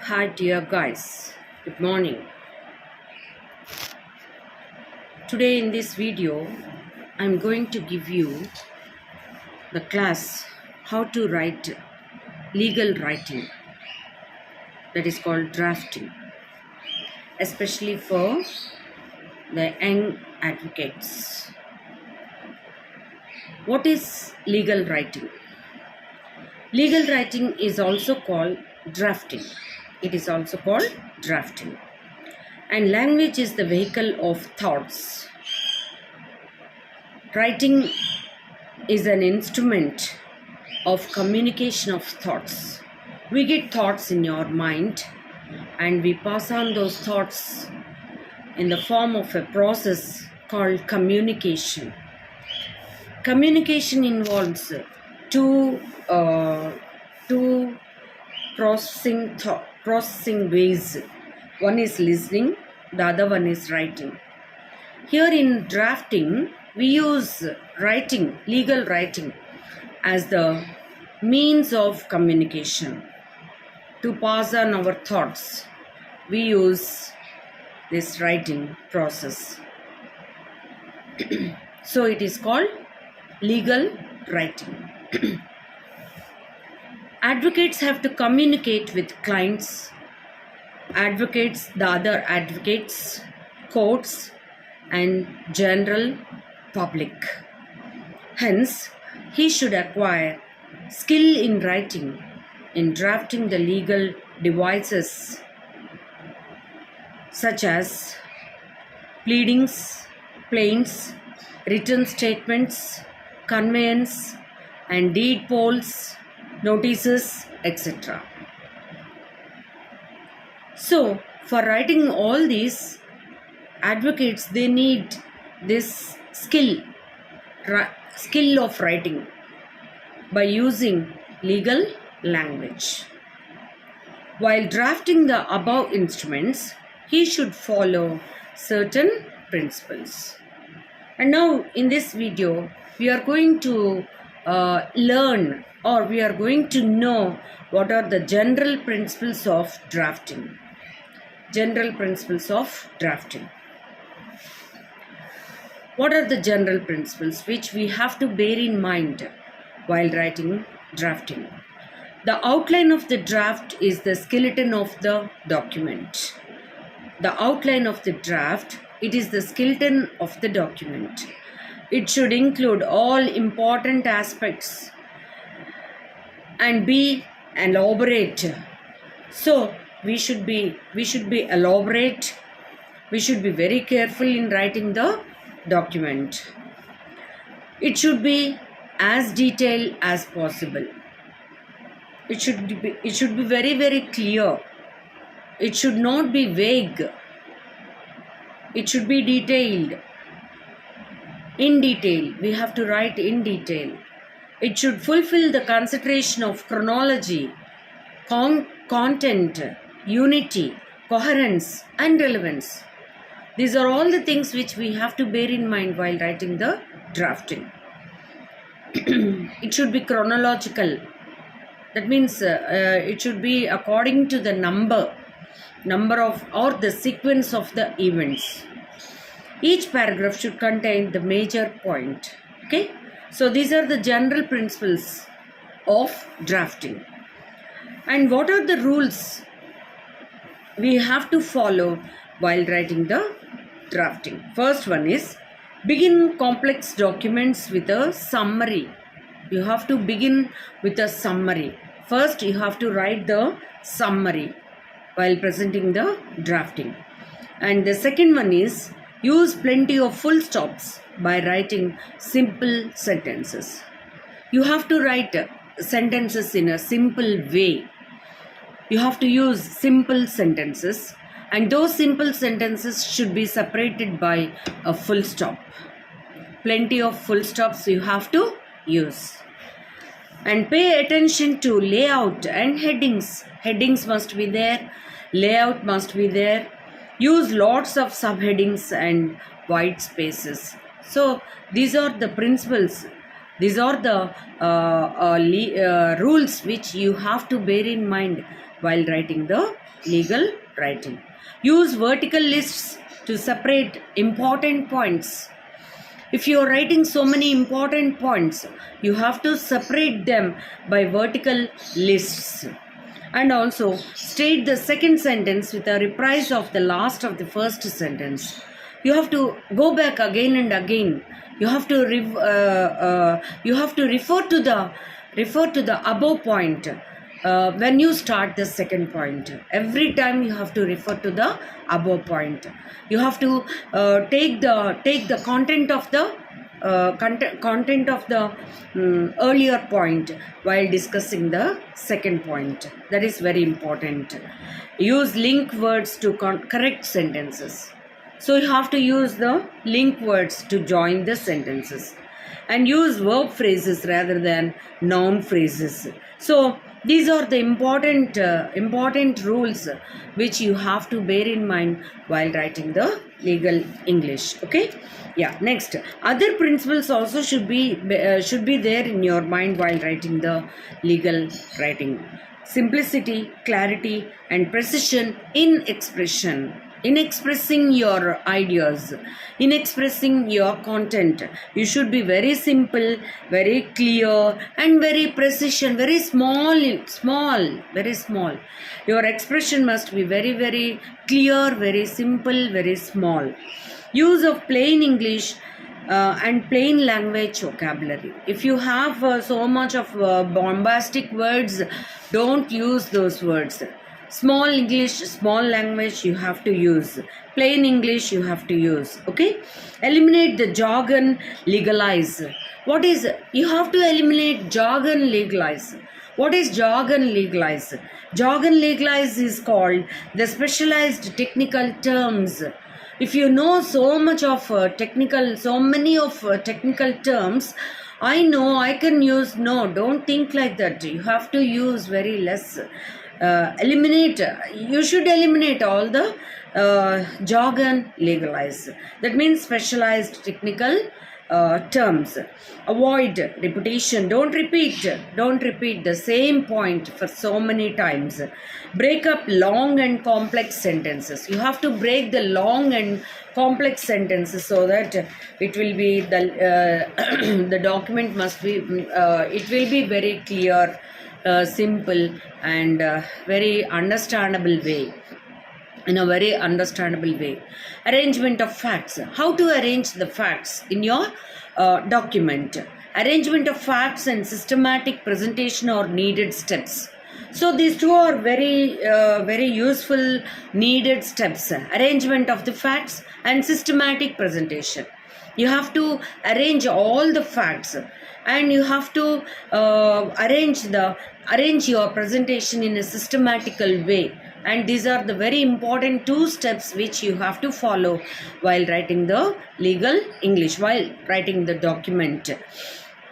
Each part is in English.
Hi, dear guys. Good morning. Today, in this video, I'm going to give you the class how to write legal writing, that is called drafting, especially for the young advocates. What is legal writing? Legal writing is also called drafting. It is also called drafting. And language is the vehicle of thoughts. Writing is an instrument of communication of thoughts. We get thoughts in your mind and we pass on those thoughts in the form of a process called communication. Communication involves two processing ways. One is listening, the other one is writing. Here in drafting, we use writing, legal writing, as the means of communication. To pass on our thoughts, we use this writing process. So it is called legal writing. Advocates have to communicate with clients, advocates, the other advocates, courts, and general public. Hence, he should acquire skill in writing, in drafting the legal devices such as pleadings, plaints, written statements, conveyance, and deed polls, notices, etc. So, for writing all these, advocates, they need this skill of writing by using legal language. While drafting the above instruments, he should follow certain principles. And now in this video, we are going to learn, or we are going to know what are the general principles of drafting. General principles of drafting. What are the general principles which we have to bear in mind while writing drafting? The outline of the draft is the skeleton of the document. The outline of the draft, it is the skeleton of the document. It should include all important aspects and be elaborate. So we should be elaborate. We should be very careful in writing the document. It should be as detailed as possible. It should be very, very clear. It should not be vague. It should be detailed. In detail, we have to write in detail. It should fulfill the consideration of chronology, content, unity, coherence, and relevance. These are all the things which we have to bear in mind while writing the drafting. It should be chronological. That means it should be according to the number of, or the sequence of the events. Each paragraph should contain the major point. Okay, so these are the general principles of drafting. And what are the rules we have to follow while writing the drafting? First one is begin complex documents with a summary. You have to begin with a summary. First, you have to write the summary while presenting the drafting. And the second one is use plenty of full stops by writing simple sentences. You have to write sentences in a simple way. You have to use simple sentences, and those simple sentences should be separated by a full stop. Plenty of full stops you have to use. And pay attention to layout and headings. Headings must be there. Layout must be there. Use lots of subheadings and white spaces. So these are the principles These are the rules which you have to bear in mind while writing the legal writing. Use vertical lists to separate important points. If you are writing so many important points, you have to separate them by vertical lists. And also state the second sentence with a reprise of the last of the first sentence. You have to go back again and again. You have to refer to the above point when you start the second point. Every time you have to refer to the above point. You have to take the content of the earlier point while discussing the second point. That is very important. Use link words to correct sentences. So you have to use the link words to join the sentences, and use verb phrases rather than noun phrases. So these are the important rules which you have to bear in mind while writing the legal English. Okay, yeah. Next, other principles also should be there in your mind while writing the legal writing. Simplicity, clarity, and precision in expression. In expressing your ideas, in expressing your content, you should be very simple, very clear, and very precision, very small. Your expression must be very, very clear, very simple, very small. Use of plain English and plain language vocabulary. If you have so much of bombastic words, don't use those words. Small English, small language you have to use. Plain English you have to use. Okay? Eliminate the jargon, legalize. You have to eliminate jargon, legalize. What is jargon, legalize? Jargon, legalize is called the specialized technical terms. If you know so many of technical terms, I know I can use. No, don't think like that. You have to use very less. You should eliminate all the jargon, legalize. That means specialized technical terms. Avoid repetition. Don't repeat the same point for so many times. Break up long and complex sentences. You have to break the long and complex sentences so that it will be the document must be it will be very clear, simple, and very understandable way. In a very understandable way. Arrangement of facts. How to arrange the facts in your document. Arrangement of facts and systematic presentation are needed steps. So these two are very useful needed steps. Arrangement of the facts and systematic presentation. You have to arrange all the facts, and you have to arrange your presentation in a systematical way. And these are the very important two steps which you have to follow while writing the legal English, while writing the document.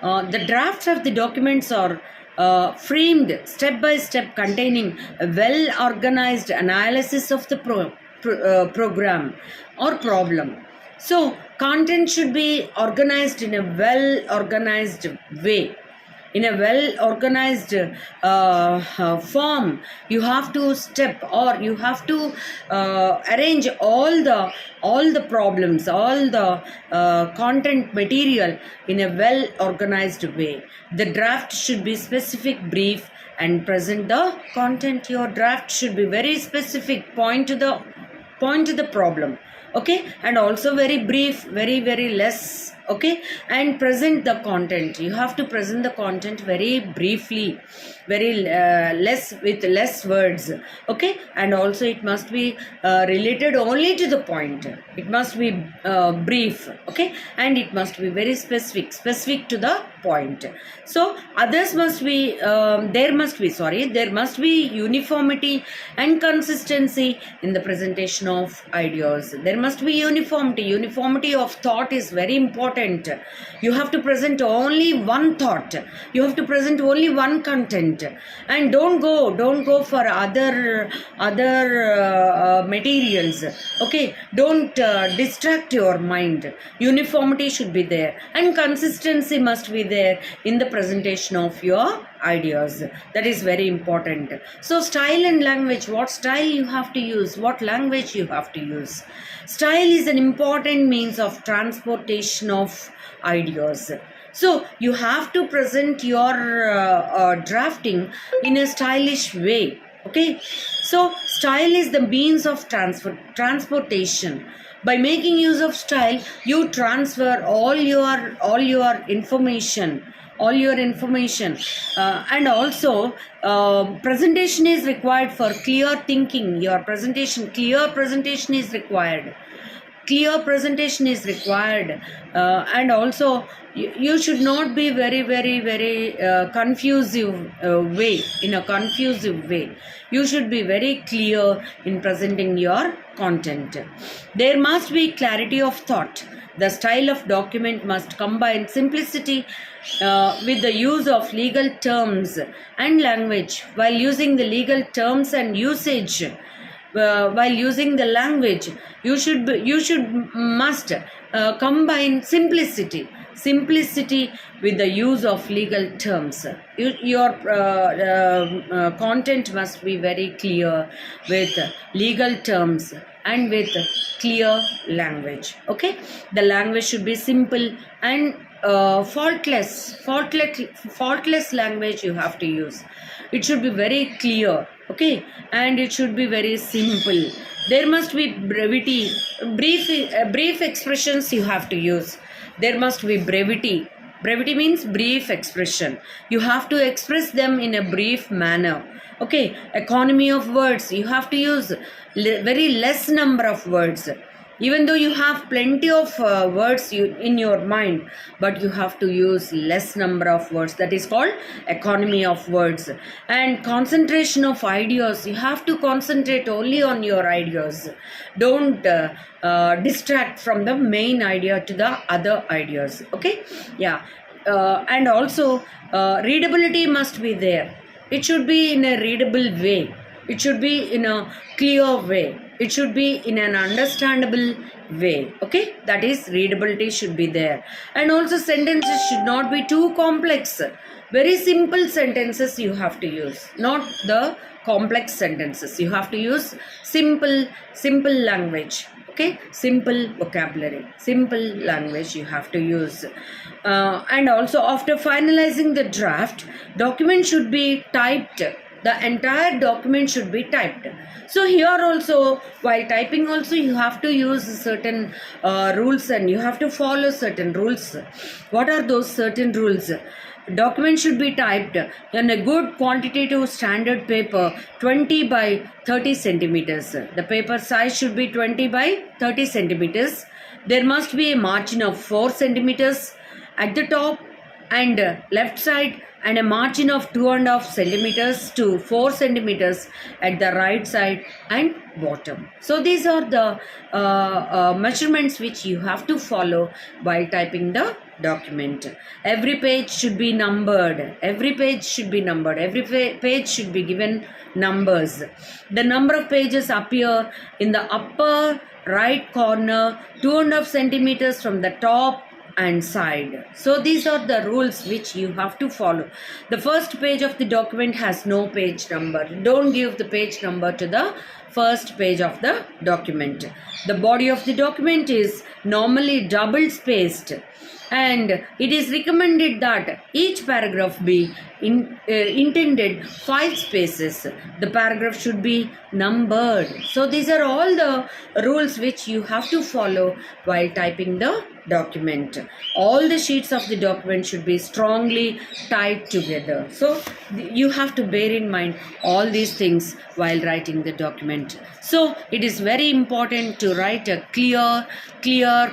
The drafts of the documents are framed step by step, containing a well organized analysis of the program or problem. So content should be organized in a well organized way. In a well organized form, you have to arrange all the problems, all the content material in a well organized way. The draft should be specific, brief, and present the content. Your draft should be very specific, point to the problem. Okay, and also very brief, very, very less. Okay, and present the content. You have to present the content very briefly, very less, with less words. Okay, and also it must be related only to the point. It must be brief. Okay, and it must be very specific to the point. So there must be uniformity and consistency in the presentation of ideas. There must be uniformity of thought is very important. You have to present only one thought. You have to present only one content. content, and don't go for other materials. Okay, don't distract your mind. Uniformity should be there, and consistency must be there in the presentation of your ideas. That is very important. So style and language, what style you have to use, what language you have to use. Style is an important means of transportation of ideas. So you have to present your drafting in a stylish way. Okay, so style is the means of transportation. By making use of style, you transfer all your information, and also presentation is required for clear thinking. Your clear presentation is required. And also you should not be very confusive way. In a confusive way, you should be very clear in presenting your content. There must be clarity of thought. The style of document must combine simplicity with the use of legal terms and language. While using the legal terms and usage, while using the language, you must combine simplicity with the use of legal terms. Your content must be very clear with legal terms and with clear language. Okay, the language should be simple and faultless language you have to use. It should be very clear. Okay, and it should be very simple. There must be brevity, brief expressions you have to use. There must be brevity. Brevity means brief expression. You have to express them in a brief manner. Okay, economy of words. You have to use very less number of words. Even though you have plenty of words in your mind, but you have to use less number of words. That is called economy of words. And concentration of ideas. You have to concentrate only on your ideas. Don't distract from the main idea to the other ideas. Okay, yeah. And also readability must be there. It should be in a readable way. It should be in a clear way. It should be in an understandable way. Okay, that is, readability should be there. And also sentences should not be too complex. Very simple sentences you have to use, not the complex sentences. You have to use simple language. Okay, simple vocabulary, simple language you have to use. And also, after finalizing the draft, document should be typed. The entire document should be typed. So here also, while typing also, you have to use certain rules, and you have to follow certain rules. What are those certain rules? Document should be typed on a good quantitative standard paper, 20 by 30 centimeters. The paper size should be 20 by 30 centimeters. There must be a margin of 4 centimeters at the top and left side, and a margin of 2.5 centimeters to 4 centimeters at the right side and bottom. So these are the measurements which you have to follow while typing the document. Every page should be numbered. Every page should be given numbers. The number of pages appear in the upper right corner, 2.5 centimeters from the top and side. So these are the rules which you have to follow. The first page of the document has no page number. Don't give the page number to the first page of the document. The body of the document is normally double spaced, and it is recommended that each paragraph be intended 5 spaces. The paragraph should be numbered. So these are all the rules which you have to follow while typing the document. All the sheets of the document should be strongly tied together. So you have to bear in mind all these things while writing the document. So it is very important to write a clear,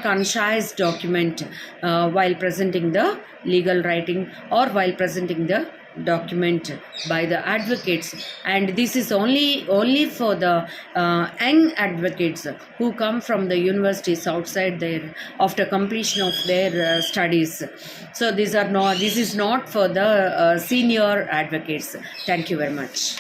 concise document while presenting the legal writing or while presenting the document by the advocates, and this is only for the young advocates who come from the universities outside their after completion of their studies. So this is not for the senior advocates. Thank you very much.